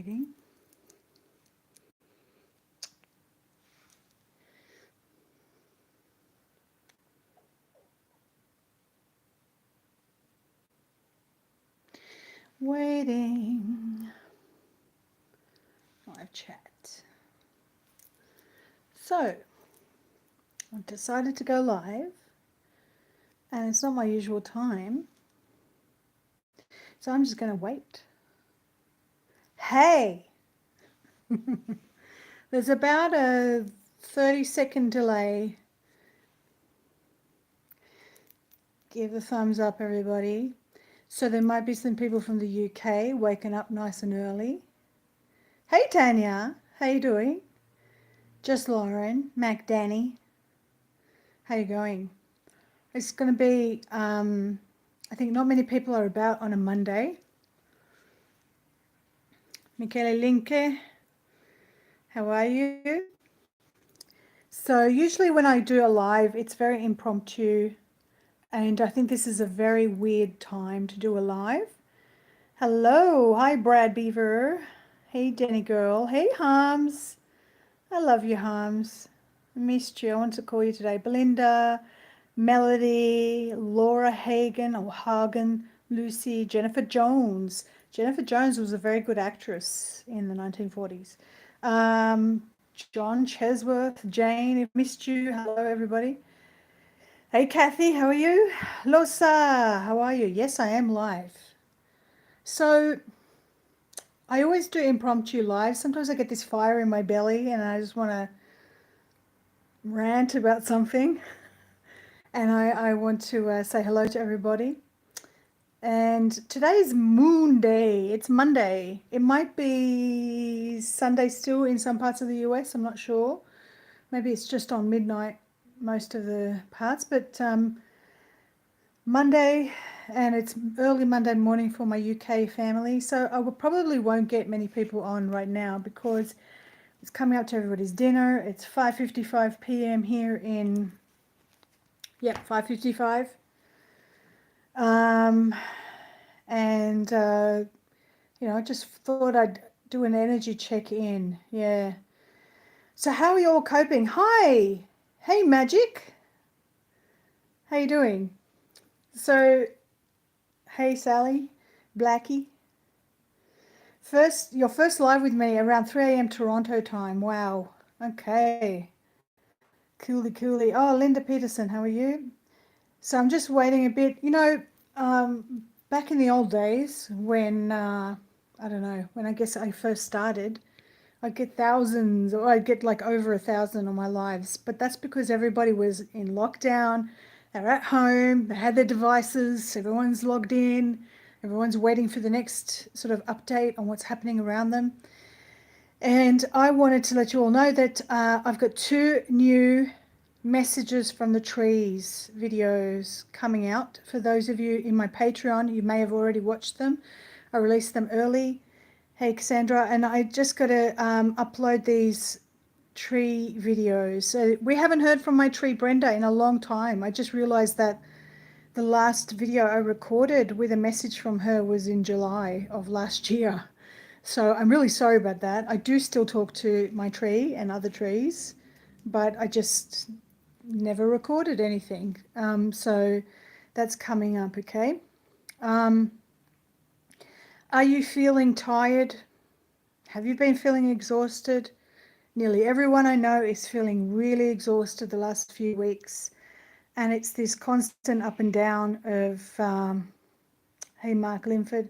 waiting. Waiting. Live chat. So, I decided to go live, and it's not my usual time, so I'm just going to wait. Hey! There's about a 30-second delay. Give a thumbs up, everybody. So there might be some people from the UK waking up nice and early. Hey, Tanya. How you doing? Just Lauren. Mac Danny. How you going? It's going to be, I think not many people are about on a Monday. Michele Linke. How are you? So usually when I do a live, it's very impromptu. And I think this is a very weird time to do a live. Hello. Hi, Brad Beaver. Hey, Denny girl. Hey, Harms. I love you, Harms. I missed you. I want to call you today. Belinda, Melody, Laura Hagen or Hagen, Lucy, Jennifer Jones. Jennifer Jones was a very good actress in the 1940s. John Chesworth, Jane, I've missed you. Hello, everybody. Hey, Kathy, how are you? Losa, how are you? Yes, I am live. So I always do impromptu live. Sometimes I get this fire in my belly and I just want to rant about something. And I want to say hello to everybody. And today is Moon Day. It's Monday. It might be Sunday still in some parts of the US. I'm not sure. Maybe it's just on midnight most of the parts. But Monday, and it's early Monday morning for my UK family. So I probably won't get many people on right now because it's coming up to everybody's dinner. It's 5:55 p.m. here in, 5:55. And I just thought I'd do an energy check-in. Yeah. So how are you all coping? Hi. Hey, Magic. How you doing? So, hey, Sally, Blackie. Your first live with me around 3 a.m. Toronto time. Wow. Okay. Coolie. Oh, Linda Peterson, how are you? So I'm just waiting a bit. Back in the old days when, I don't know, when I guess I first started, I'd get thousands, or I'd get like over 1,000 on my lives. But that's because everybody was in lockdown. They're at home, they had their devices, everyone's logged in, everyone's waiting for the next sort of update on what's happening around them. And I wanted to let you all know that I've got 2 new messages from the trees videos coming out. For those of you in my Patreon, you may have already watched them. I released them early. Hey, Cassandra, and I just got to upload these tree videos. So we haven't heard from my tree Brenda in a long time. I just realized that the last video I recorded with a message from her was in July of last year. So I'm really sorry about that. I do still talk to my tree and other trees, but I just never recorded anything. So that's coming up, okay? Are you feeling tired? Have you been feeling exhausted? Nearly everyone I know is feeling really exhausted the last few weeks. And it's this constant up and down of, hey, Mark Linford.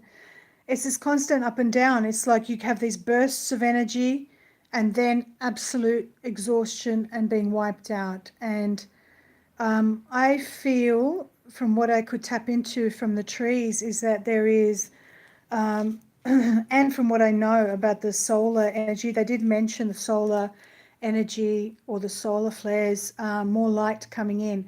It's this constant up and down. It's like you have these bursts of energy and then absolute exhaustion and being wiped out. And I feel from what I could tap into from the trees is that there is, and from what I know about the solar energy, they did mention the solar energy or the solar flares, more light coming in.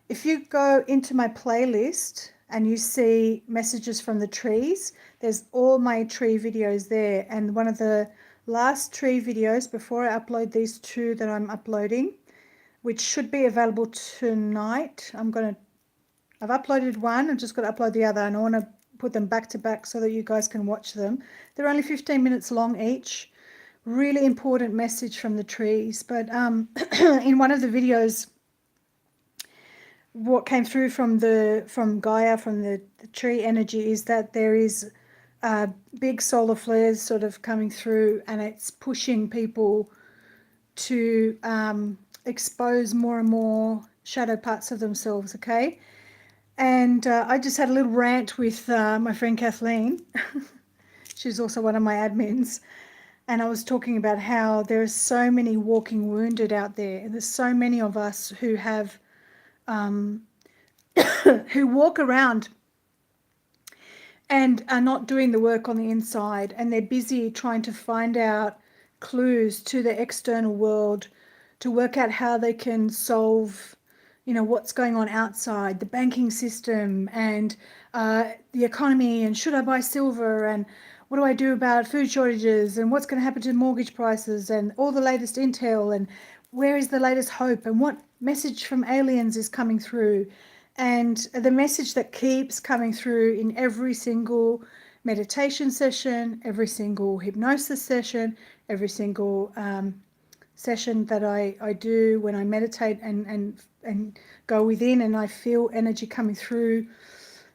If you go into my playlist and you see messages from the trees, there's all my tree videos there. And one of the last tree videos before I upload these 2 that I'm uploading, which should be available tonight. I've uploaded one, I've just got to upload the other, and I want to put them back to back so that you guys can watch them. They're only 15 minutes long each. Really important message from the trees. But in one of the videos, what came through from Gaia, from the tree energy, is that there is big solar flares sort of coming through, and it's pushing people to expose more and more shadow parts of themselves, okay? And I just had a little rant with my friend Kathleen. She's also one of my admins. And I was talking about how there are so many walking wounded out there. There's so many of us who have, who walk around and are not doing the work on the inside, and they're busy trying to find out clues to the external world to work out how they can solve, you know, what's going on outside, the banking system and the economy, and should I buy silver, and what do I do about food shortages, and what's going to happen to mortgage prices, and all the latest intel, and where is the latest hope, and what message from aliens is coming through. And the message that keeps coming through in every single meditation session, every single hypnosis session, every single session that I do when I meditate and go within, and I feel energy coming through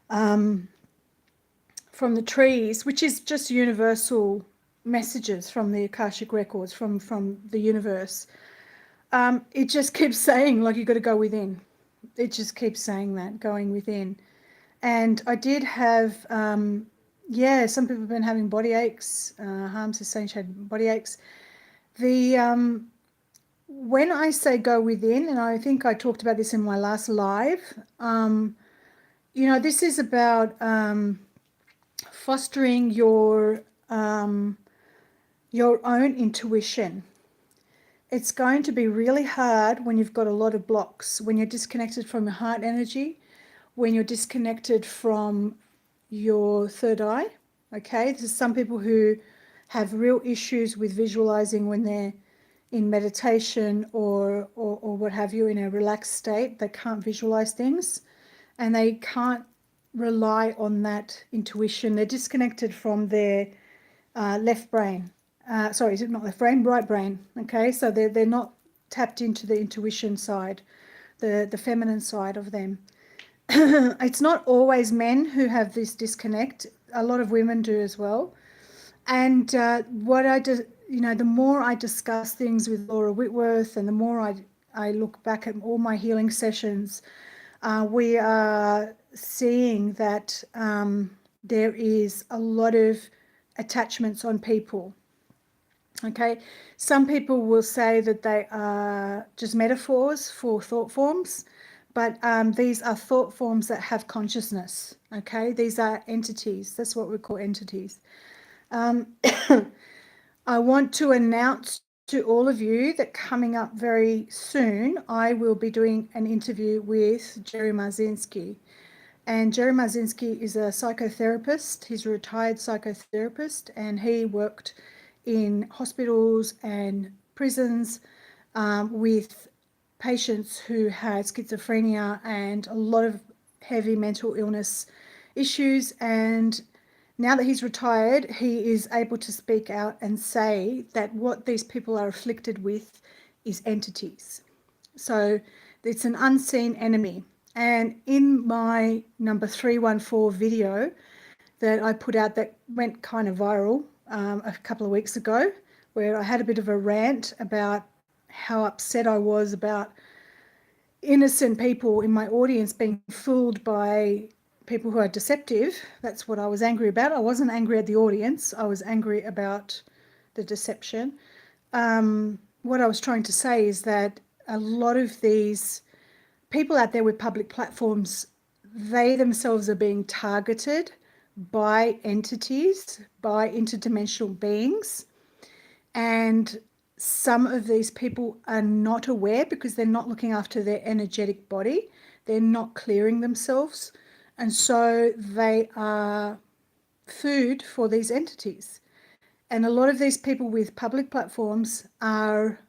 from the trees, which is just universal messages from the Akashic records, from the universe. It just keeps saying, like, you've got to go within. It just keeps saying that, going within. And I did have, some people have been having body aches. Harms is saying she had body aches. When I say go within, and I think I talked about this in my last live, this is about fostering your own intuition. It's going to be really hard when you've got a lot of blocks, when you're disconnected from your heart energy, when you're disconnected from your third eye, okay? There's some people who have real issues with visualizing when they're in meditation or what have you, in a relaxed state. They can't visualize things and they can't rely on that intuition. They're disconnected from their left brain. Sorry, is it not left brain? Right brain. Okay, so they're not tapped into the intuition side, the feminine side of them. It's not always men who have this disconnect. A lot of women do as well. And what I do, the more I discuss things with Laura Whitworth, and the more I look back at all my healing sessions, we are seeing that there is a lot of attachments on people. Okay, some people will say that they are just metaphors for thought forms, but these are thought forms that have consciousness. Okay, these are entities. That's what we call entities. I want to announce to all of you that coming up very soon, I will be doing an interview with Jeremy Ayres. And Jeremy Ayres is a psychotherapist. He's a retired psychotherapist, and he worked in hospitals and prisons with patients who had schizophrenia and a lot of heavy mental illness issues. And now that he's retired, he is able to speak out and say that what these people are afflicted with is entities. So it's an unseen enemy. And in my number 314 video that I put out that went kind of viral a couple of weeks ago, where I had a bit of a rant about how upset I was about innocent people in my audience being fooled by people who are deceptive. That's what I was angry about. I wasn't angry at the audience. I was angry about the deception. What I was trying to say is that a lot of these people out there with public platforms, they themselves are being targeted by entities, by interdimensional beings. And some of these people are not aware because they're not looking after their energetic body. They're not clearing themselves. And so they are food for these entities. And a lot of these people with public platforms are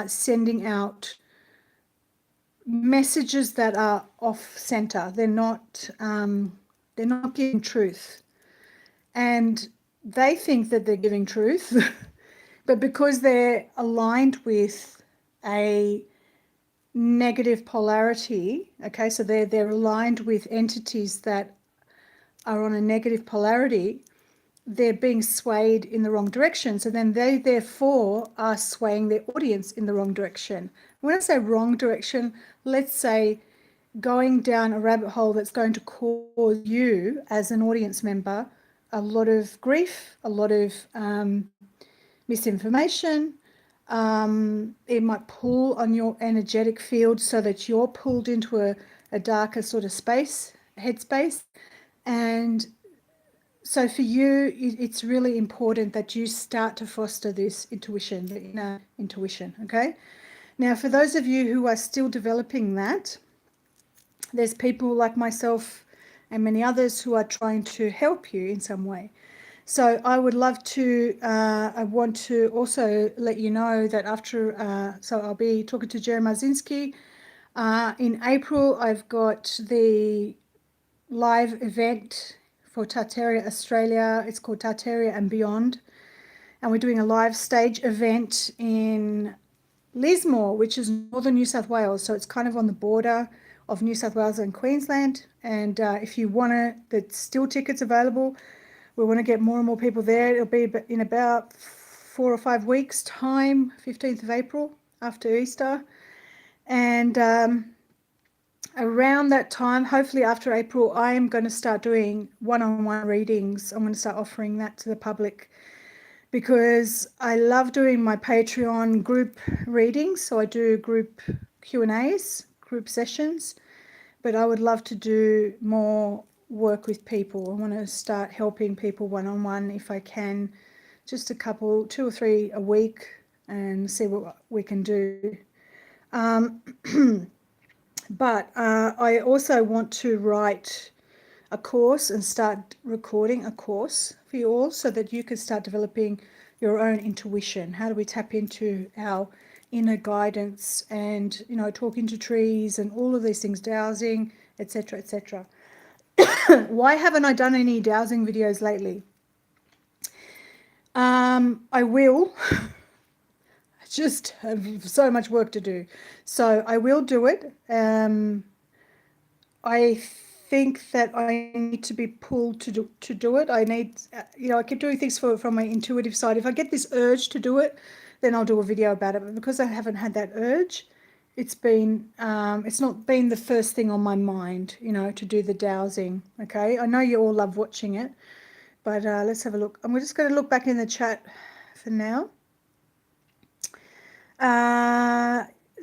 sending out messages that are off center. They're not giving truth. and they think that they're giving truth, but because they're aligned with a negative polarity, okay, so they're aligned with entities that are on a negative polarity, they're being swayed in the wrong direction. So then they therefore are swaying their audience in the wrong direction. When I say wrong direction, let's say going down a rabbit hole that's going to cause you as an audience member a lot of grief, a lot of misinformation. It might pull on your energetic field so that you're pulled into a darker sort of space, headspace. And so for you, it's really important that you start to foster this intuition, the inner intuition, okay? Now, for those of you who are still developing that, there's people like myself and many others who are trying to help you in some way. So I would love to, I want to also let you know that after, so I'll be talking to Jeremy Ayres. In April, I've got the live event for TARTARIA Australia. It's called TARTARIA and Beyond. And we're doing a live stage event in Lismore, which is northern New South Wales. So it's kind of on the border of New South Wales and Queensland. And if you want to, there's still tickets available. We want to get more and more people there. It'll be in about 4 or 5 weeks' time, 15th of April, after Easter. And around that time, hopefully after April, I am going to start doing one-on-one readings. I'm going to start offering that to the public because I love doing my Patreon group readings. So I do group Q&As, group sessions, but I would love to do more work with people. I want to start helping people one-on-one if I can, just a couple, 2 or 3 a week, and see what we can do. But I also want to write a course and start recording a course for you all so that you can start developing your own intuition. How do we tap into our inner guidance and, you know, talking to trees and all of these things, dowsing, etc., etc. Why haven't I done any dowsing videos lately? I will. I just have so much work to do. So I will do it. I think that I need to be pulled to do it. I need, you know, I keep doing things from my intuitive side. If I get this urge to do it, then I'll do a video about it. But because I haven't had that urge, it's not been the first thing on my mind, you know, to do the dowsing. Okay, I know you all love watching it, but let's have a look. I'm just going to look back in the chat for now.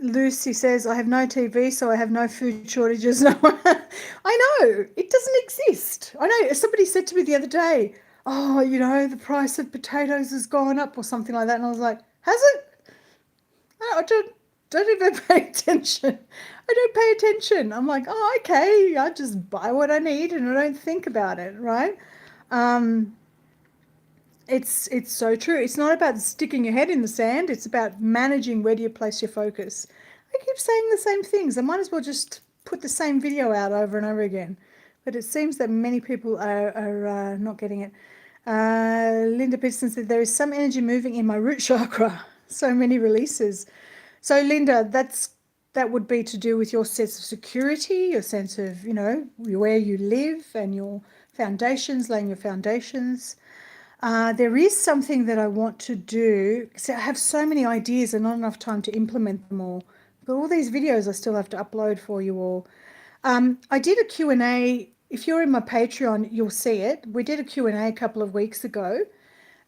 Lucy says, I have no TV, so I have no food shortages. No, I know, it doesn't exist. I know, somebody said to me the other day, oh, you know, the price of potatoes has gone up or something like that. And I was like, has it? I don't even pay attention. I don't pay attention. I'm like, oh, okay, I just buy what I need and I don't think about it, right? It's so true. It's not about sticking your head in the sand. It's about managing where do you place your focus. I keep saying the same things. I might as well just put the same video out over and over again. But it seems that many people are not getting it. Linda Peterson said, there is some energy moving in my root chakra. So many releases. So Linda, that would be to do with your sense of security, your sense of, you know, where you live and your foundations, laying your foundations. There is something that I want to do. So I have so many ideas and not enough time to implement them all. But all these videos I still have to upload for you all. I did a Q&A. If you're in my Patreon, you'll see it. We did a Q&A a couple of weeks ago,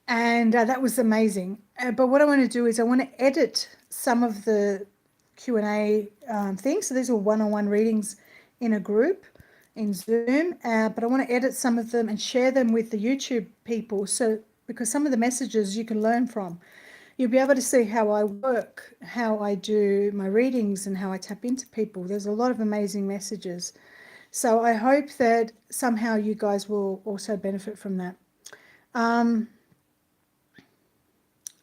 and that was amazing. But what I want to do is I want to edit some of the Q&A things. So these are one-on-one readings in a group in Zoom, but I want to edit some of them and share them with the YouTube people. So because some of the messages you can learn from, you'll be able to see how I work, how I do my readings and how I tap into people. There's a lot of amazing messages. So I hope that somehow you guys will also benefit from that.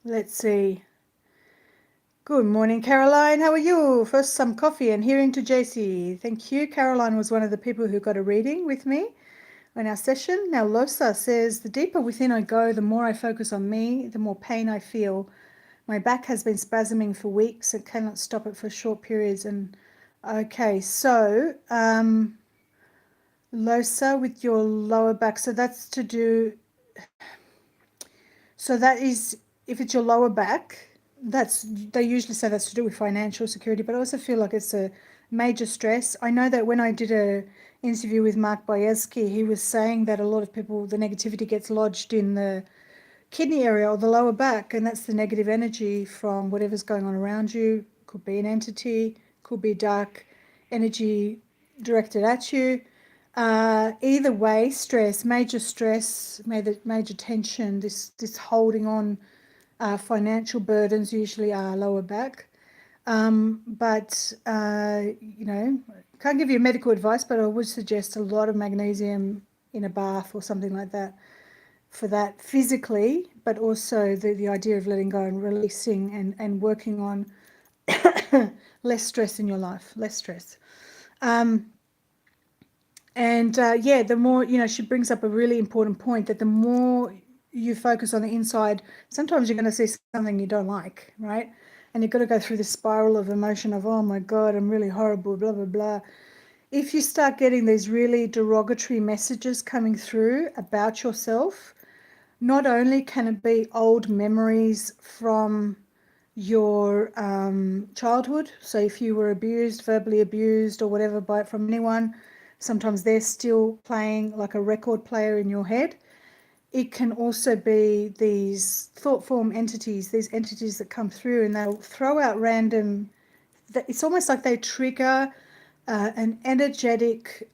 Let's see. Good morning, Caroline. How are you? First, some coffee and hearing to JC. Thank you. Caroline was one of the people who got a reading with me in our session. Now, Losa says, the deeper within I go, the more I focus on me, the more pain I feel. My back has been spasming for weeks and cannot stop it for short periods. And okay, so Losa with your lower back. So that's to do, so that is, if it's your lower back, that's, they usually say that's to do with financial security, but I also feel like it's a major stress. I know that when I did a interview with Mark Boyeski, he was saying that a lot of people, the negativity gets lodged in the kidney area or the lower back, and that's the negative energy from whatever's going on around you. Could be an entity, could be dark energy directed at you. Either way, stress, major tension, this holding on, financial burdens usually are lower back. But you know, can't give you medical advice, but I would suggest a lot of magnesium in a bath or something like that for that physically, but also the idea of letting go and releasing and working on less stress in your life, less stress. Yeah, the more, you know, she brings up a really important point that the more you focus on the inside, sometimes you're going to see something you don't like, right? And you've got to go through this spiral of emotion of, oh my God, I'm really horrible, blah, blah, blah. If you start getting these really derogatory messages coming through about yourself, not only can it be old memories from your childhood, so if you were abused, verbally abused or whatever from anyone, sometimes they're still playing like a record player in your head. It can also be these thought form entities, these entities that come through and they'll throw out random, it's almost like they trigger an energetic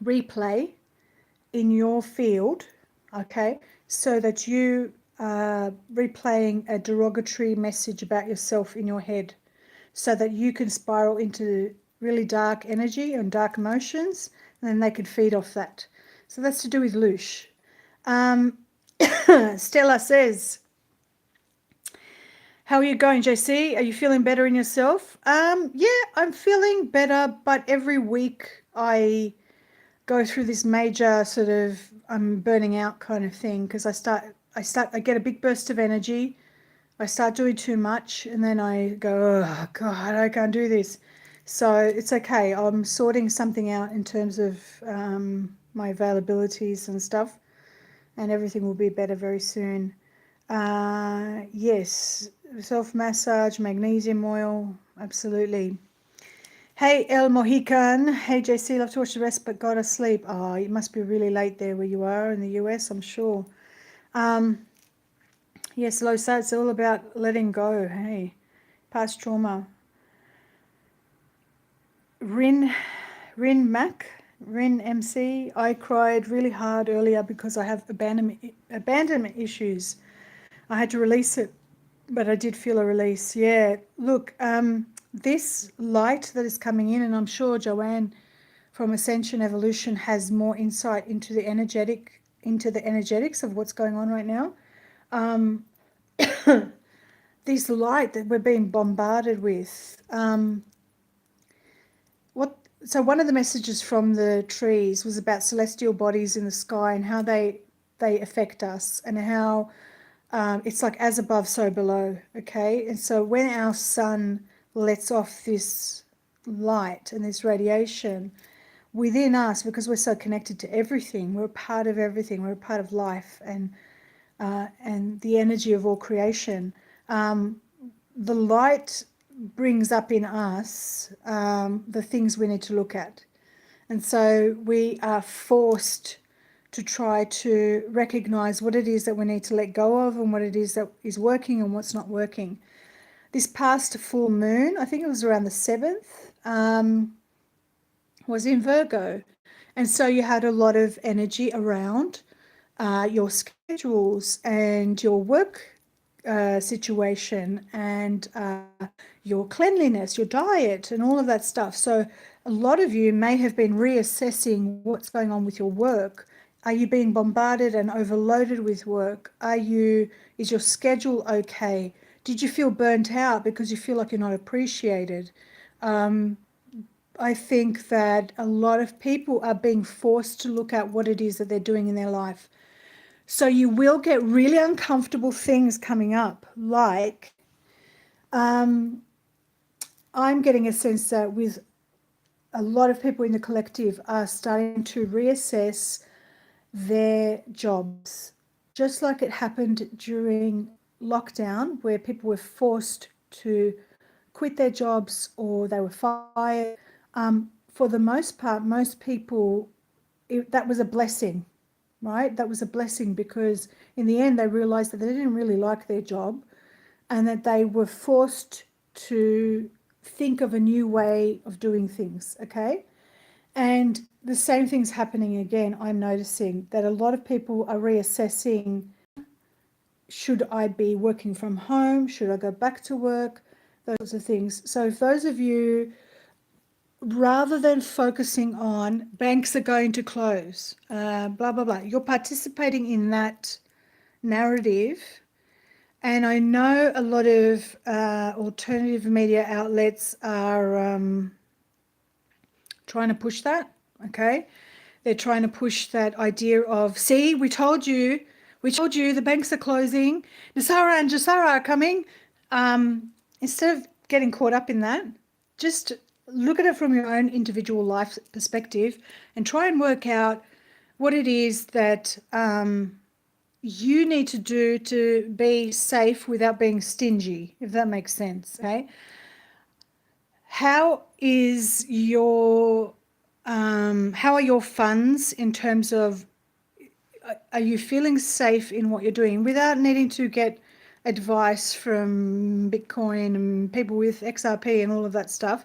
replay in your field, okay, so that you are replaying a derogatory message about yourself in your head so that you can spiral into really dark energy and dark emotions, and then they could feed off that. So that's to do with Loosh. Stella says, how are you going, JC? Are you feeling better in yourself? Yeah, I'm feeling better, but every week I go through this major sort of I'm burning out kind of thing because I get a big burst of energy. I start doing too much and then I go, oh God, I can't do this. So it's okay. I'm sorting something out in terms of my availabilities and stuff, and everything will be better very soon. Yes, self-massage, magnesium oil, absolutely. Hey, El Mohican. Hey, JC, love to watch the rest, but got to sleep. Oh, it must be really late there where you are in the US, I'm sure. Yes, Losa, it's all about letting go. Hey, past trauma. Rin MC. I cried really hard earlier because I have abandonment issues. I had to release it, but I did feel a release. Yeah, look, this light that is coming in, and I'm sure Joanne from Ascension Evolution has more insight into the energetics of what's going on right now. This light that we're being bombarded with. So one of the messages from the trees was about celestial bodies in the sky and how they affect us, and how it's like as above, so below. Okay, and so when our sun lets off this light and this radiation within us, because we're so connected to everything, we're a part of everything, we're a part of life and the energy of all creation. The light brings up in us the things we need to look at. And so we are forced to try to recognize what it is that we need to let go of and what it is that is working and what's not working. This past full moon, I think it was around the 7th, was in Virgo. And so you had a lot of energy around your schedules and your work situation and your cleanliness, your diet, and all of that stuff. So a lot of you may have been reassessing what's going on with your work. Are you being bombarded and overloaded with work? Is your schedule okay? Did you feel burnt out because you feel like you're not appreciated? I think that a lot of people are being forced to look at what it is that they're doing in their life. So you will get really uncomfortable things coming up, like I'm getting a sense that with a lot of people in the collective are starting to reassess their jobs, just like it happened during lockdown, where people were forced to quit their jobs or they were fired. For the most part, most people, that was a blessing, right? That was a blessing because in the end, they realized that they didn't really like their job and that they were forced to think of a new way of doing things, okay? And the same thing's happening again. I'm noticing that a lot of people are reassessing, should I be working from home? Should I go back to work? Those sorts of things. So if those of you, rather than focusing on banks are going to close, blah, blah, blah, you're participating in that narrative. And I know a lot of alternative media outlets are trying to push that, okay? They're trying to push that idea of, see, we told you, the banks are closing, Nasara and Jasara are coming. Instead of getting caught up in that, just look at it from your own individual life perspective and try and work out what it is that you need to do to be safe without being stingy, if that makes sense, okay? How are your funds in terms of, are you feeling safe in what you're doing without needing to get advice from Bitcoin and people with XRP and all of that stuff?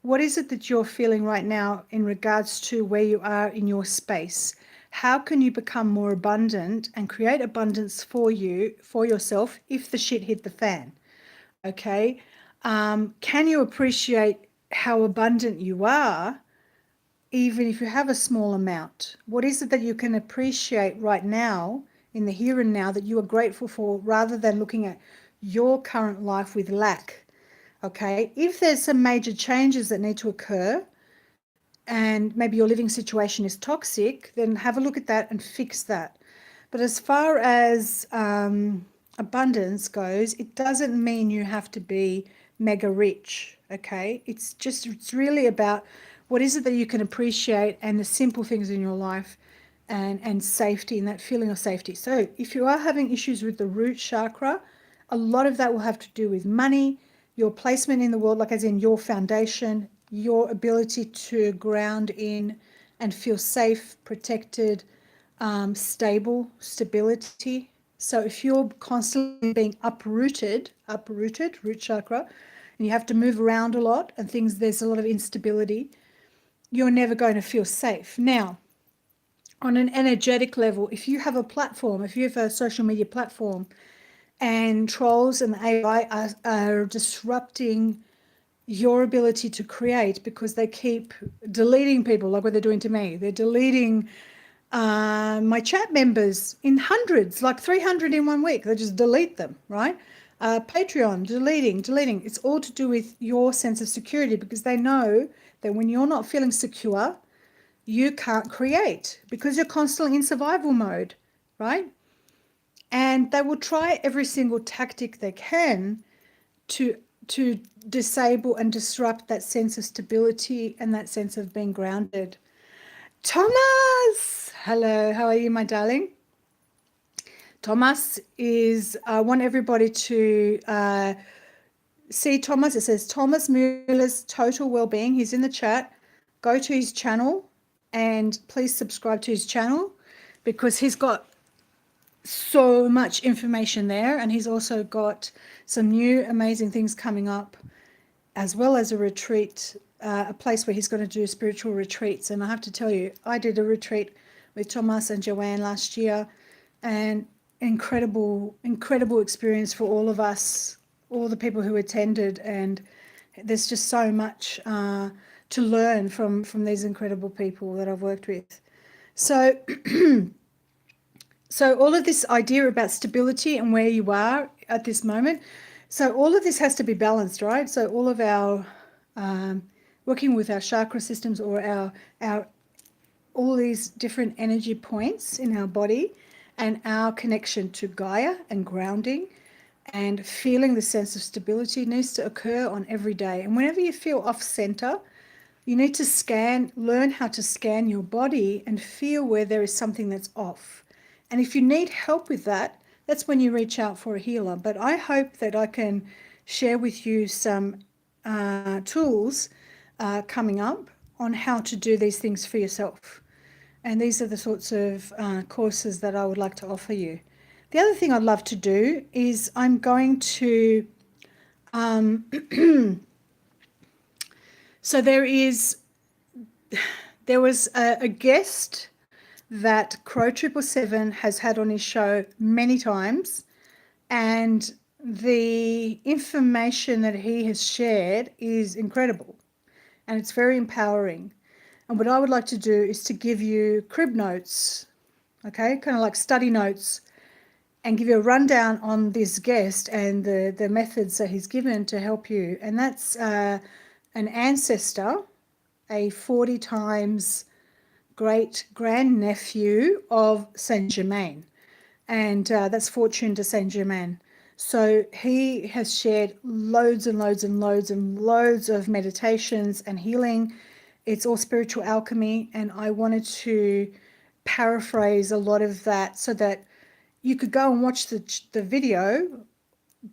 What is it that you're feeling right now in regards to where you are in your space? How can you become more abundant and create abundance for you, for yourself, if the shit hit the fan? Okay. Can you appreciate how abundant you are, even if you have a small amount? What is it that you can appreciate right now in the here and now that you are grateful for, rather than looking at your current life with lack? Okay. If there's some major changes that need to occur and maybe your living situation is toxic, then have a look at that and fix that. But as far as abundance goes, it doesn't mean you have to be mega rich, okay? It's really about what is it that you can appreciate and the simple things in your life, and safety, and that feeling of safety. So if you are having issues with the root chakra, a lot of that will have to do with money, your placement in the world, like as in your foundation, your ability to ground in and feel safe, protected, stability. So if you're constantly being uprooted, root chakra, and you have to move around a lot and things, there's a lot of instability, you're never going to feel safe. Now, on an energetic level, if you have a platform, if you have a social media platform and trolls and AI are disrupting your ability to create because they keep deleting people, like what they're doing to me. They're deleting my chat members in hundreds, like 300 in 1 week. They just delete them, right? Patreon, deleting. It's all to do with your sense of security, because they know that when you're not feeling secure, you can't create because you're constantly in survival mode, right? And they will try every single tactic they can to disable and disrupt that sense of stability and that sense of being grounded. Thomas, hello, how are you, my darling? Thomas is, I want everybody to see Thomas. It says Thomas Mueller's Total Wellbeing. He's in the chat. Go to his channel and please subscribe to his channel, because he's got so much information there, and he's also got some new amazing things coming up, as well as a retreat, a place where he's going to do spiritual retreats. And I have to tell you, I did a retreat with Thomas and Joanne last year, and incredible experience for all of us, all the people who attended. And there's just so much to learn from these incredible people that I've worked with. So so all of this idea about stability and where you are at this moment, so all of this has to be balanced, right? So all of our working with our chakra systems or our all these different energy points in our body, and our connection to Gaia and grounding and feeling the sense of stability needs to occur on every day. And whenever you feel off center, you need to learn how to scan your body and feel where there is something that's off. And if you need help with that, that's when you reach out for a healer. But I hope that I can share with you some tools coming up on how to do these things for yourself. And these are the sorts of courses that I would like to offer you. The other thing I'd love to do is I'm going to, so there was a guest that Crow 777 has had on his show many times, and the information that he has shared is incredible and it's very empowering. And what I would like to do is to give you crib notes, okay, kind of like study notes, and give you a rundown on this guest and the methods that he's given to help you. And that's an ancestor, a 40 times great grandnephew of Saint Germain, and that's Fortune de Saint Germain. So he has shared loads and loads and loads and loads of meditations and healing. It's all spiritual alchemy, and I wanted to paraphrase a lot of that so that you could go and watch the video,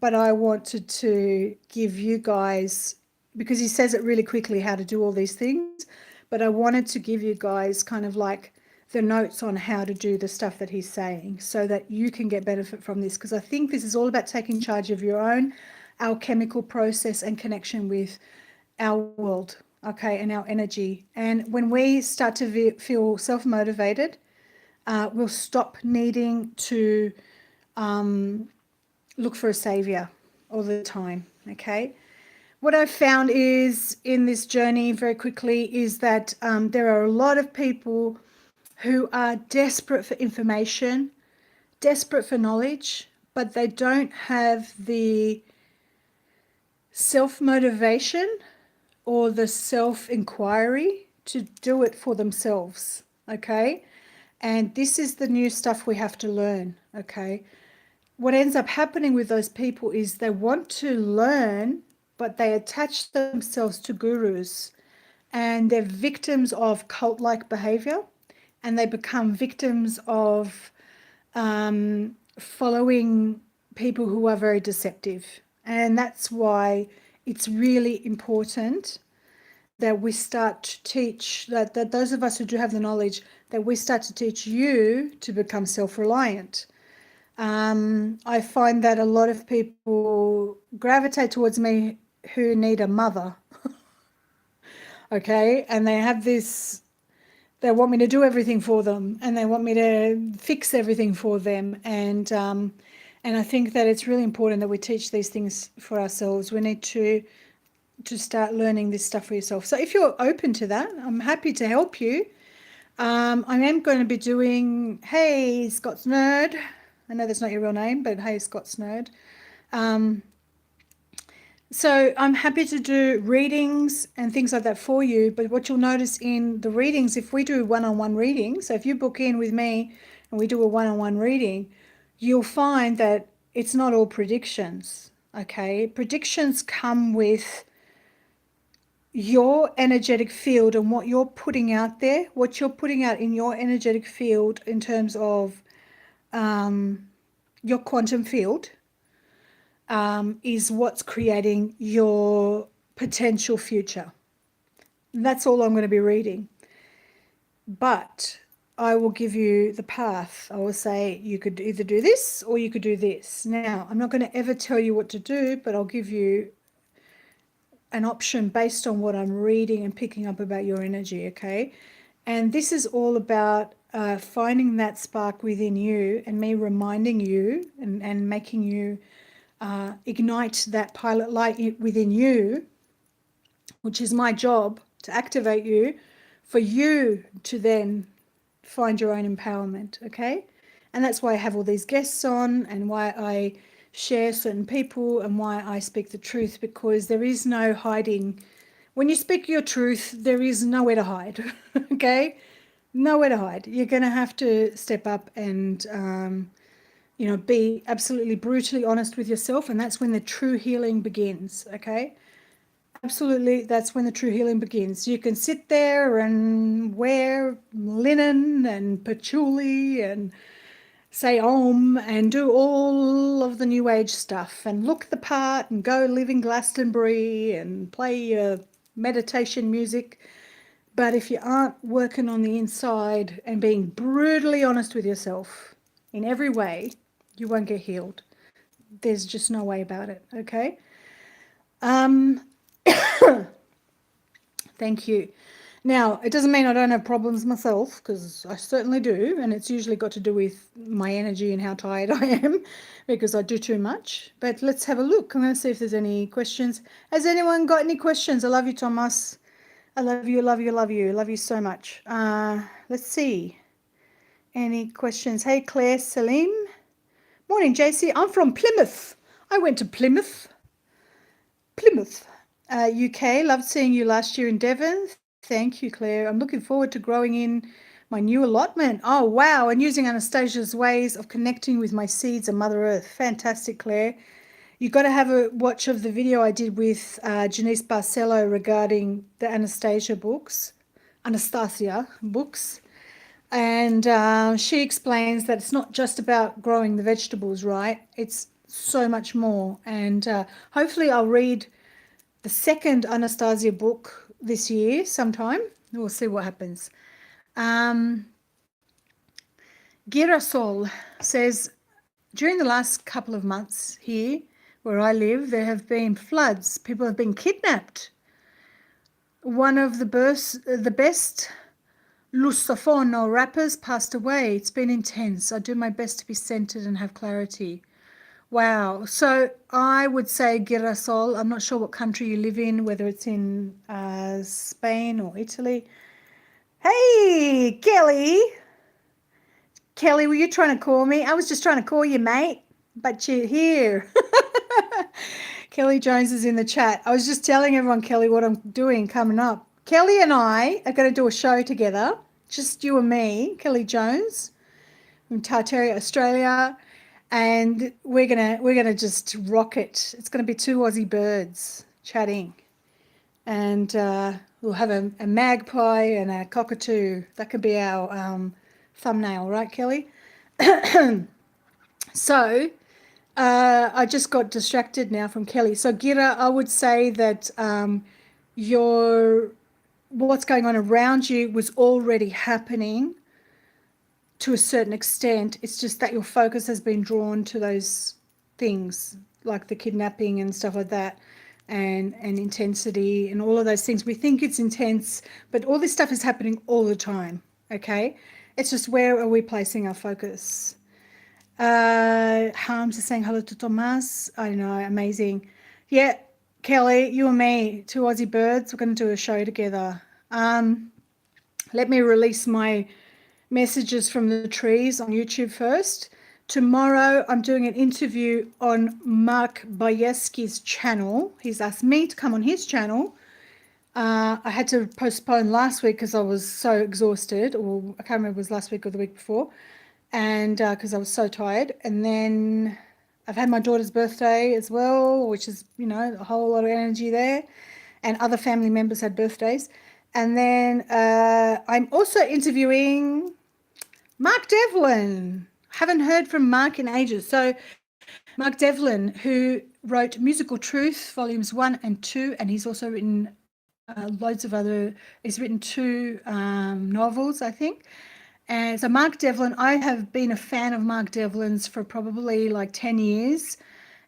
but I wanted to give you guys, because he says it really quickly how to do all these things, but I wanted to give you guys kind of like the notes on how to do the stuff that he's saying so that you can get benefit from this, because I think this is all about taking charge of your own alchemical process and connection with our world, okay, and our energy. And when we start to feel self-motivated, we'll stop needing to look for a savior all the time, okay? What I've found is in this journey very quickly is that there are a lot of people who are desperate for information, desperate for knowledge, but they don't have the self-motivation or the self-inquiry to do it for themselves, okay? And this is the new stuff we have to learn, okay? What ends up happening with those people is they want to learn, but they attach themselves to gurus, and they're victims of cult-like behavior, and they become victims of following people who are very deceptive. And that's why it's really important that we start to teach, that those of us who do have the knowledge, that we start to teach you to become self-reliant. I find that a lot of people gravitate towards me who need a mother, okay? And they have this, they want me to do everything for them, and they want me to fix everything for them. And I think that it's really important that we teach these things for ourselves. We need to start learning this stuff for yourself. So if you're open to that, I'm happy to help you. I am going to be doing, hey, Scott's Nerd. I know that's not your real name, but hey, Scott's Nerd. So I'm happy to do readings and things like that for you. But what you'll notice in the readings, if we do one-on-one reading, so if you book in with me and we do a one-on-one reading, you'll find that it's not all predictions, okay? Predictions come with your energetic field and what you're putting out there, what you're putting out in your energetic field in terms of your quantum field is what's creating your potential future. That's all I'm going to be reading. But I will give you the path. I will say you could either do this or you could do this. Now, I'm not going to ever tell you what to do, but I'll give you an option based on what I'm reading and picking up about your energy, okay? And this is all about finding that spark within you and me reminding you and making you ignite that pilot light within you, which is my job to activate you for you to then find your own empowerment, okay? And that's why I have all these guests on and why I share certain people and why I speak the truth, because there is no hiding. when you speak your truth, there is nowhere to hide, okay? Nowhere to hide. You're going to have to step up and, be absolutely brutally honest with yourself, and that's when the true healing begins, okay? Absolutely, that's when the true healing begins. You can sit there and wear linen and patchouli and say Om and do all of the new age stuff and look the part and go live in Glastonbury and play your meditation music. But if you aren't working on the inside and being brutally honest with yourself in every way, you won't get healed. There's just no way about it, okay? Thank you. Now, it doesn't mean I don't have problems myself, because I certainly do, and it's usually got to do with my energy and how tired I am, because I do too much. But let's have a look. I'm going to see if there's any questions. Has anyone got any questions? I love you, Thomas. I love you, love you, love you. Love you so much. Let's see. Any questions? Hey, Claire, Celine. Morning, JC. I'm from Plymouth. I went to Plymouth. UK. Loved seeing you last year in Devon. Thank you, Claire. I'm looking forward to growing in my new allotment. Oh, wow. And using Anastasia's ways of connecting with my seeds and Mother Earth. Fantastic, Claire. You've got to have a watch of the video I did with Janice Barcelo regarding the Anastasia books. And she explains that it's not just about growing the vegetables, right? It's so much more. And hopefully I'll read the second Anastasia book this year sometime. We'll see what happens. Girasol says, during the last couple of months here where I live, there have been floods. People have been kidnapped. One of the best Lusofono rappers passed away. It's been intense. I do my best to be centered and have clarity. Wow. So I would say, Girasol, I'm not sure what country you live in, whether it's in Spain or Italy. Hey, Kelly. Kelly, were you trying to call me? I was just trying to call you, mate, but you're here. Kelly Jones is in the chat. I was just telling everyone, Kelly, what I'm doing coming up. Kelly and I are going to do a show together, just you and me, Kelly Jones from TARTARIA, Australia. And we're gonna just rock it. It's gonna be two Aussie birds chatting, and we'll have a magpie and a cockatoo. That could be our thumbnail, right, Kelly? So I just got distracted now from Kelly. So Gira, I would say that what's going on around you was already happening to a certain extent. It's just that your focus has been drawn to those things like the kidnapping and stuff like that, and intensity and all of those things. We think it's intense, but all this stuff is happening all the time, okay? It's just where are we placing our focus? Harms is saying hello to Thomas. I know, amazing. Yeah, Kelly, you and me, two Aussie birds, we're going to do a show together. Let me release my messages from the trees on YouTube first. Tomorrow I'm doing an interview on Mark Bayeski's channel. He's asked me to come on his channel. I had to postpone last week because I was so exhausted, or I can't remember if it was last week or the week before, and because I was so tired. And then I've had my daughter's birthday as well, which is, a whole lot of energy there, and other family members had birthdays. And then I'm also interviewing Mark Devlin. Haven't heard from Mark in ages. So Mark Devlin, who wrote Musical Truth, volumes 1 and 2, and he's also written he's written 2 novels, I think. And so Mark Devlin, I have been a fan of Mark Devlin's for probably like 10 years.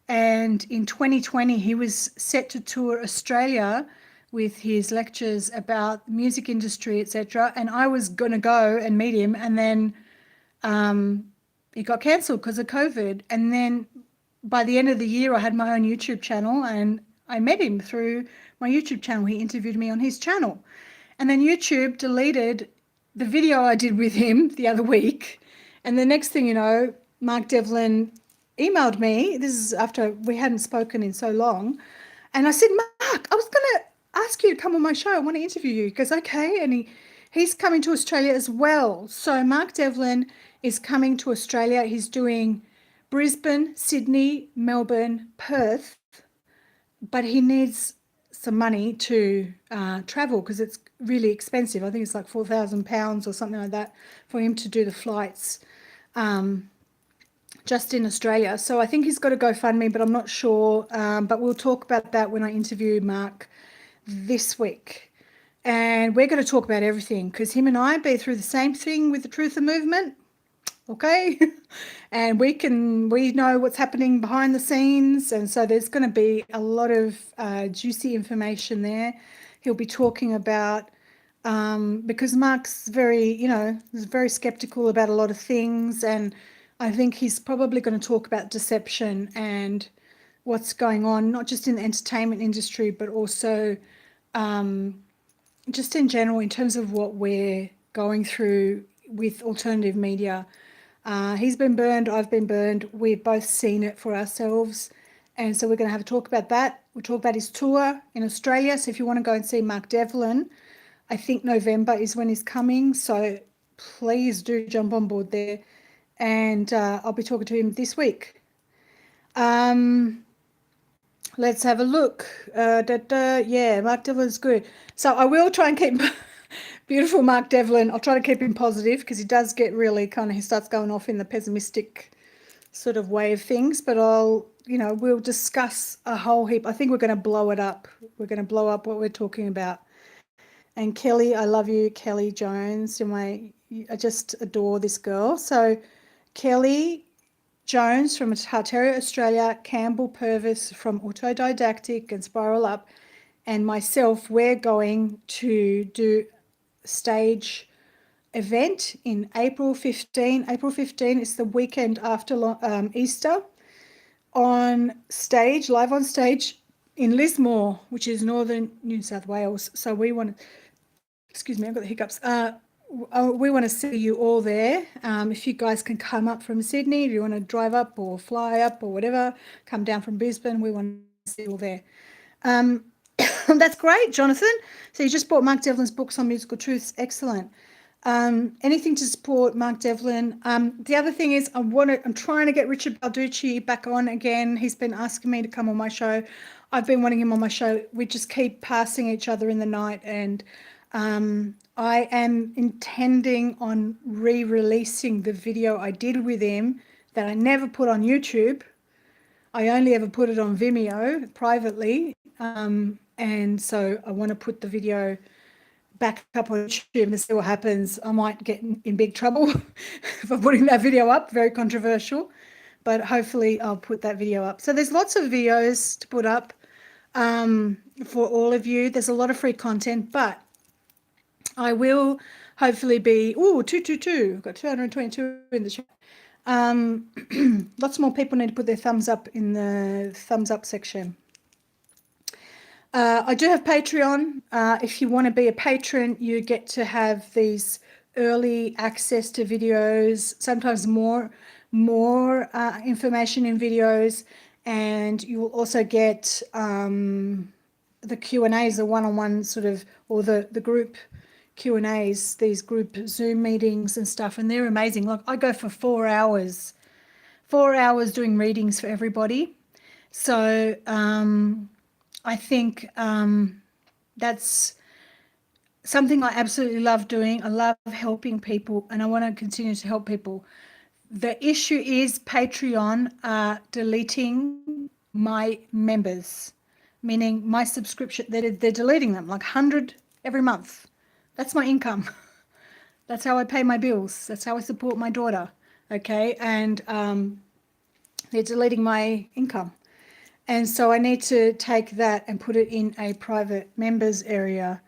And in 2020, he was set to tour Australia with his lectures about the music industry, etc. And I was going to go and meet him, and then it got cancelled because of COVID. And then by the end of the year, I had my own YouTube channel, and I met him through my YouTube channel. He interviewed me on his channel. And then YouTube deleted the video I did with him the other week. And the next thing you know, Mark Devlin emailed me. This is after we hadn't spoken in so long. And I said, Mark, ask you to come on my show. I want to interview you. He goes, okay. And he's coming to Australia as well. So Mark Devlin is coming to Australia. He's doing Brisbane, Sydney, Melbourne, Perth, but he needs some money to travel because it's really expensive. I think it's like £4,000 or something like that for him to do the flights just in Australia. So I think he's got a GoFundMe, but I'm not sure. But we'll talk about that when I interview Mark this week. And we're going to talk about everything because him and I have been through the same thing with the Truther movement. Okay. And we know what's happening behind the scenes. And so there's going to be a lot of juicy information there. He'll be talking about, because Mark's very skeptical about a lot of things. And I think he's probably going to talk about deception and what's going on, not just in the entertainment industry, but also just in general in terms of what we're going through with alternative media. He's been burned, I've been burned. We've both seen it for ourselves. And so we're going to have a talk about that. We'll talk about his tour in Australia. So if you want to go and see Mark Devlin, I think November is when he's coming. So please do jump on board there. And I'll be talking to him this week. Let's have a look. Yeah, Mark Devlin's good. So I will try and keep beautiful Mark Devlin. I'll try to keep him positive because he does get really he starts going off in the pessimistic sort of way of things. But we'll discuss a whole heap. I think we're going to blow it up. We're going to blow up what we're talking about. And Kelly, I love you, Kelly Jones. I just adore this girl. So Kelly Jones from TARTARIA, Australia, Cambell, Purvis from Autodidactic and Spiral Up, and myself, we're going to do a stage event in April 15. April 15 is the weekend after Easter, on stage, live on stage in Lismore, which is northern New South Wales. So we want to, excuse me, I've got the hiccups. We want to see you all there. If you guys can come up from Sydney, if you want to drive up or fly up or whatever, come down from Brisbane, we want to see you all there. That's great, Jonathan. So you just bought Mark Devlin's books on musical truths. Excellent. Anything to support Mark Devlin. The other thing is I'm trying to get Richard Balducci back on again. He's been asking me to come on my show. I've been wanting him on my show. We just keep passing each other in the night, and I am intending on re-releasing the video I did with him that I never put on YouTube. I only ever put it on Vimeo privately. And so I want to put the video back up on YouTube and see what happens. I might get in big trouble for putting that video up, very controversial, but hopefully I'll put that video up. So there's lots of videos to put up for all of you. There's a lot of free content, but I will hopefully be, 222, I've got 222 in the chat. Lots more people need to put their thumbs up in the thumbs up section. I do have Patreon. If you want to be a patron, you get to have these early access to videos, sometimes more information in videos, and you will also get the Q&As, the one-on-one sort of, or the group Q&As, these group Zoom meetings and stuff, and they're amazing. Like I go for 4 hours doing readings for everybody. So I think that's something I absolutely love doing. I love helping people, and I want to continue to help people. The issue is Patreon are deleting my members, meaning my subscription, they're deleting them, like 100 every month. That's my income. That's how I pay my bills. That's how I support my daughter. Okay. And they're deleting my income. And so I need to take that and put it in a private members area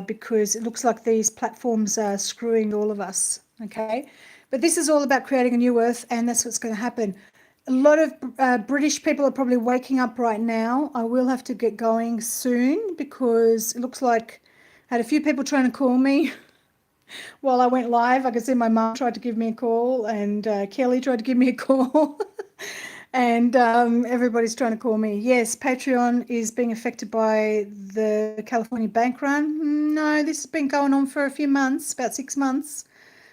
because it looks like these platforms are screwing all of us. Okay. But this is all about creating a new earth, and that's what's going to happen. A lot of British people are probably waking up right now. I will have to get going soon because it looks like I had a few people trying to call me while I went live. I could see my mum tried to give me a call, and Kelly tried to give me a call. And everybody's trying to call me. Yes, Patreon is being affected by the California bank run. No, this has been going on for a few months, about 6 months,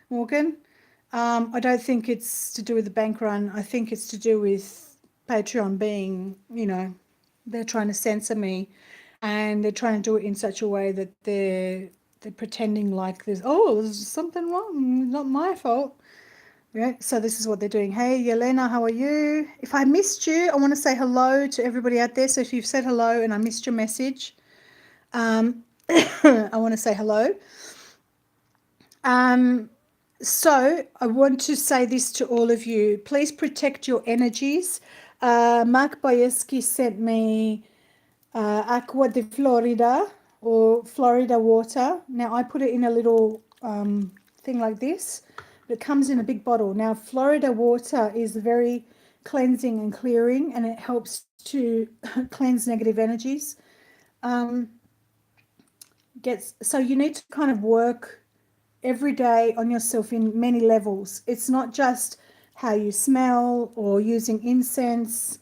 Morgan. I don't think it's to do with the bank run. I think it's to do with Patreon being, they're trying to censor me, and they're trying to do it in such a way that they're pretending like there's something wrong, not my fault. Yeah, so this is what they're doing. Hey, Yelena, how are you? If I missed you, I want to say hello to everybody out there. So if you've said hello and I missed your message, I want to say hello. So I want to say this to all of you. Please protect your energies. Mark Bayeski sent me Aqua de Florida, or Florida water. Now I put it in a little thing like this. It comes in a big bottle. Now, Florida water is very cleansing and clearing, and it helps to cleanse negative energies. So you need to kind of work every day on yourself in many levels. It's not just how you smell or using incense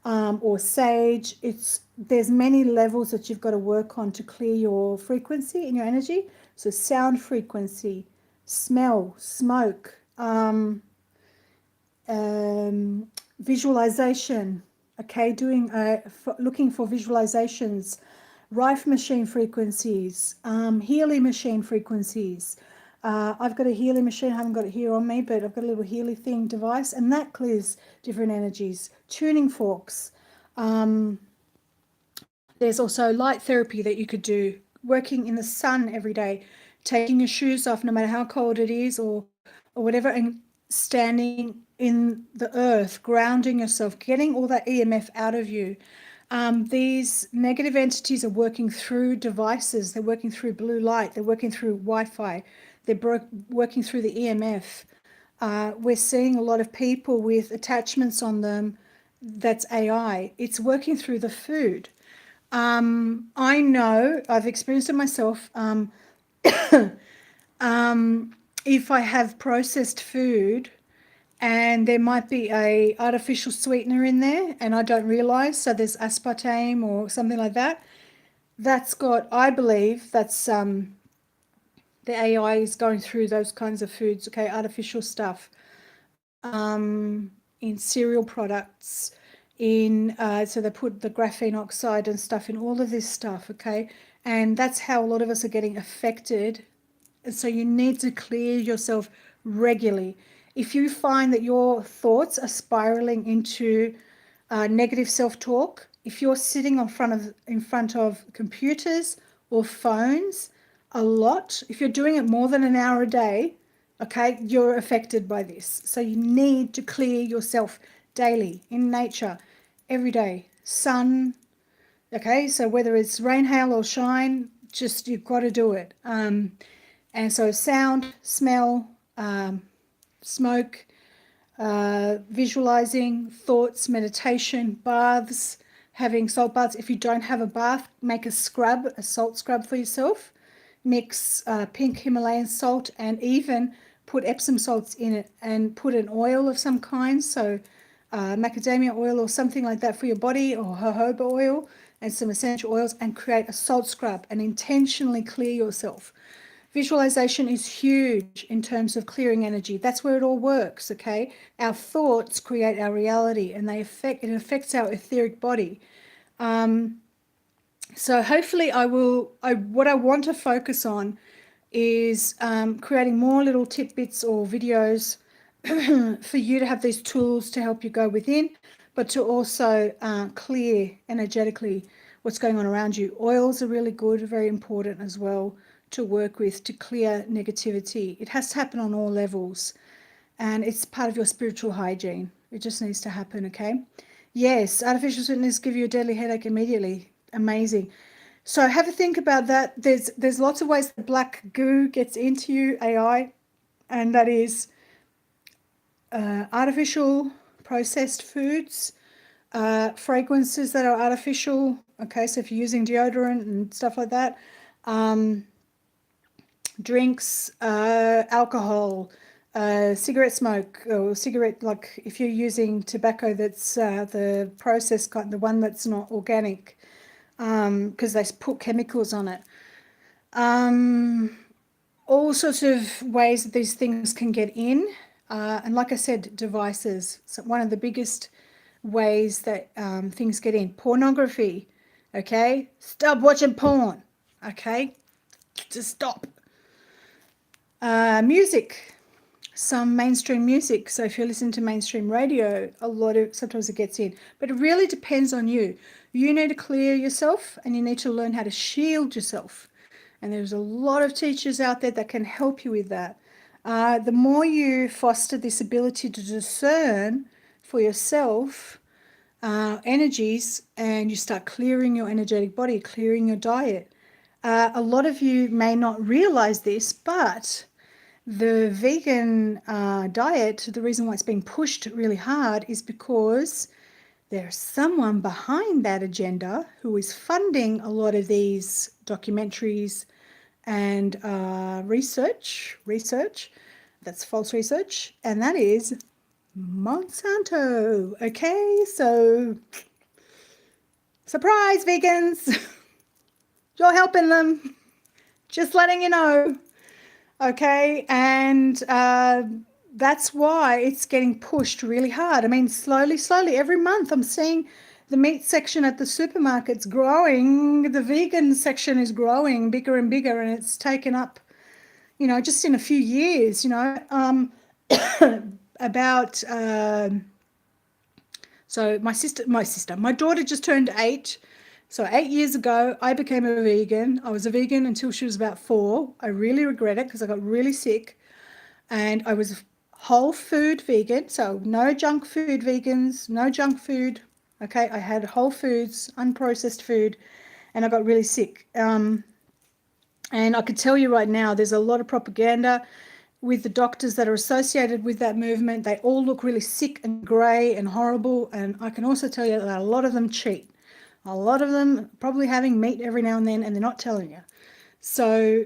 or sage. There's many levels that you've got to work on to clear your frequency and your energy. So sound frequency, smell, smoke, visualization. Okay, looking for visualizations, Rife machine frequencies, Healy machine frequencies. I've got a Healy machine. I haven't got it here on me, but I've got a little Healy thing device, and that clears different energies. Tuning forks. There's also light therapy that you could do, working in the sun every day, taking your shoes off no matter how cold it is or whatever, and standing in the earth, grounding yourself, getting all that EMF out of you. These negative entities are working through devices. They're working through blue light. They're working through Wi-Fi. They're working through the EMF. We're seeing a lot of people with attachments on them. That's AI. It's working through the food. I know, I've experienced it myself. If I have processed food and there might be a artificial sweetener in there and I don't realize, so there's aspartame or something like that, I believe that's the AI is going through those kinds of foods, okay, artificial stuff, in cereal products, so they put the graphene oxide and stuff in all of this stuff, okay, and that's how a lot of us are getting affected. And so you need to clear yourself regularly. If you find that your thoughts are spiraling into negative self-talk, if you're sitting in front of computers or phones a lot, if you're doing it more than an hour a day, okay, you're affected by this. So you need to clear yourself daily in nature, every day. Sun, okay, so whether it's rain, hail or shine, just you've got to do it. And so sound, smell, smoke, visualizing, thoughts, meditation, baths, having salt baths. If you don't have a bath, make a salt scrub for yourself. Mix pink Himalayan salt and even put Epsom salts in it and put an oil of some kind, so macadamia oil or something like that for your body, or jojoba oil and some essential oils, and create a salt scrub and intentionally clear yourself. Visualization is huge in terms of clearing energy. That's where it all works, okay? Our thoughts create our reality, and it affects our etheric body. So hopefully what I want to focus on is creating more little tidbits or videos for you to have these tools to help you go within, but to also clear energetically what's going on around you. Oils are really good, very important as well to work with to clear negativity. It has to happen on all levels, and it's part of your spiritual hygiene. It just needs to happen, okay? Yes, artificial sweeteners give you a deadly headache immediately. Amazing. So have a think about that. There's lots of ways that black goo gets into you, AI, and that is artificial processed foods, fragrances that are artificial. Okay, so if you're using deodorant and stuff like that, drinks, alcohol, cigarette smoke or cigarette, like if you're using tobacco that's the processed kind, the one that's not organic, because they put chemicals on it. All sorts of ways that these things can get in. And like I said, devices. So one of the biggest ways that things get in. Pornography, okay? Stop watching porn, okay? Just stop. Music. Some mainstream music. So if you listen to mainstream radio, sometimes it gets in. But it really depends on you. You need to clear yourself and you need to learn how to shield yourself. And there's a lot of teachers out there that can help you with that. The more you foster this ability to discern for yourself energies, and you start clearing your energetic body, clearing your diet. A lot of you may not realize this, but the vegan diet, the reason why it's being pushed really hard is because there's someone behind that agenda who is funding a lot of these documentaries and research. That's false research, and that is Monsanto. Okay, so surprise, vegans. You're helping them. Just letting you know. Okay, and that's why it's getting pushed really hard. I mean, slowly, every month I'm seeing the meat section at the supermarkets growing. The vegan section is growing bigger and bigger, and it's taken up, just in a few years, about so my daughter just turned 8. So 8 years ago, I became a vegan. I was a vegan until she was about 4. I really regret it because I got really sick. And I was whole food vegan. So no junk food vegans, no junk food. Okay, I had whole foods, unprocessed food, and I got really sick. And I could tell you right now, there's a lot of propaganda with the doctors that are associated with that movement. They all look really sick and grey and horrible. And I can also tell you that a lot of them cheat. A lot of them probably having meat every now and then, and they're not telling you. So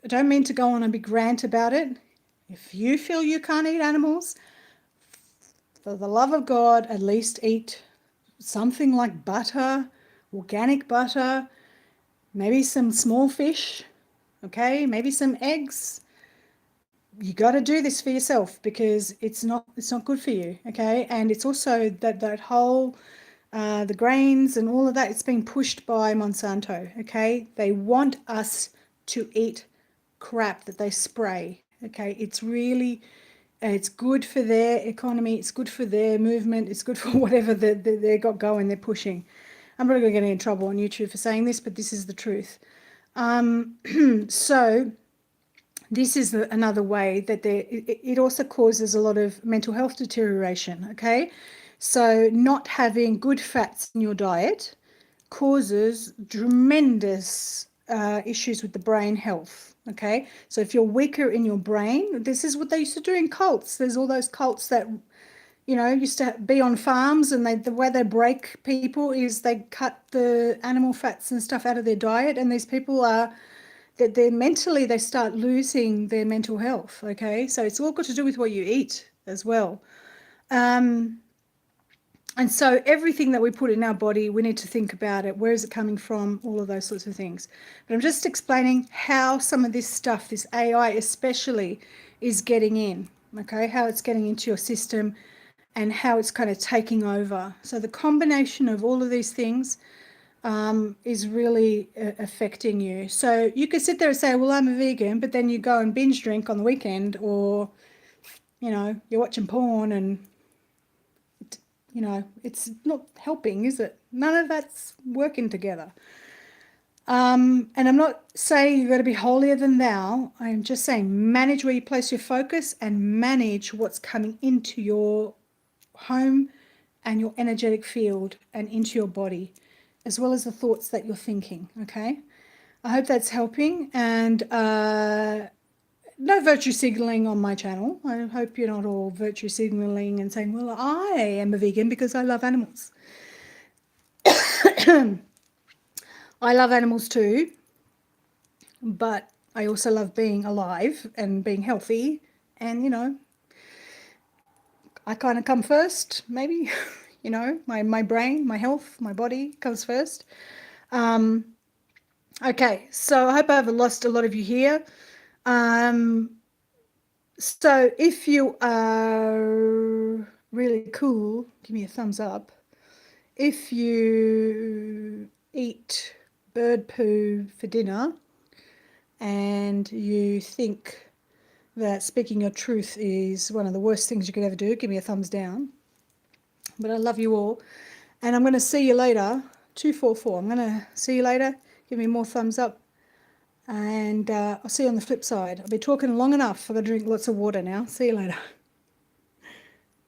I don't mean to go on a big rant about it. If you feel you can't eat animals, for the love of God, at least eat something like butter, organic butter, maybe some small fish, okay, maybe some eggs. You got to do this for yourself because it's not good for you, okay? And it's also that whole the grains and all of that, it's being pushed by Monsanto, okay? They want us to eat crap that they spray, okay? It's really, it's good for their economy, it's good for their movement, it's good for whatever they got going, they're pushing. I'm not going to get in trouble on YouTube for saying this, but this is the truth. So this is another way that it also causes a lot of mental health deterioration, okay? So not having good fats in your diet causes tremendous issues with the brain health, okay? So if you're weaker in your brain, this is what they used to do in cults. There's all those cults that, used to be on farms, and the way they break people is they cut the animal fats and stuff out of their diet, and these people they're mentally, they start losing their mental health, okay? So it's all got to do with what you eat as well. And so everything that we put in our body, we need to think about it. Where is it coming from? All of those sorts of things. But I'm just explaining how some of this stuff, this AI especially, is getting in, okay? How it's getting into your system and how it's kind of taking over. So the combination of all of these things is really affecting you. So you could sit there and say, well, I'm a vegan, but then you go and binge drink on the weekend, or, you're watching porn, and it's not helping, is it? None of that's working together. And I'm not saying you've got to be holier than thou. I'm just saying manage where you place your focus and manage what's coming into your home and your energetic field and into your body, as well as the thoughts that you're thinking, okay? I hope that's helping. And no virtue signaling on my channel. I hope you're not all virtue signaling and saying, well, I am a vegan because I love animals. I love animals too, but I also love being alive and being healthy and, I kind of come first, maybe. You know, my brain, my health, my body comes first. Okay, so I hope I haven't lost a lot of you here. So if you are really cool, give me a thumbs up. If you eat bird poo for dinner and you think that speaking your truth is one of the worst things you could ever do, give me a thumbs down. But I love you all. And I'm going to see you later. 244. I'm going to see you later. Give me more thumbs up. And I'll see you on the flip side. I'll be talking long enough. I've got to drink lots of water now. See you later.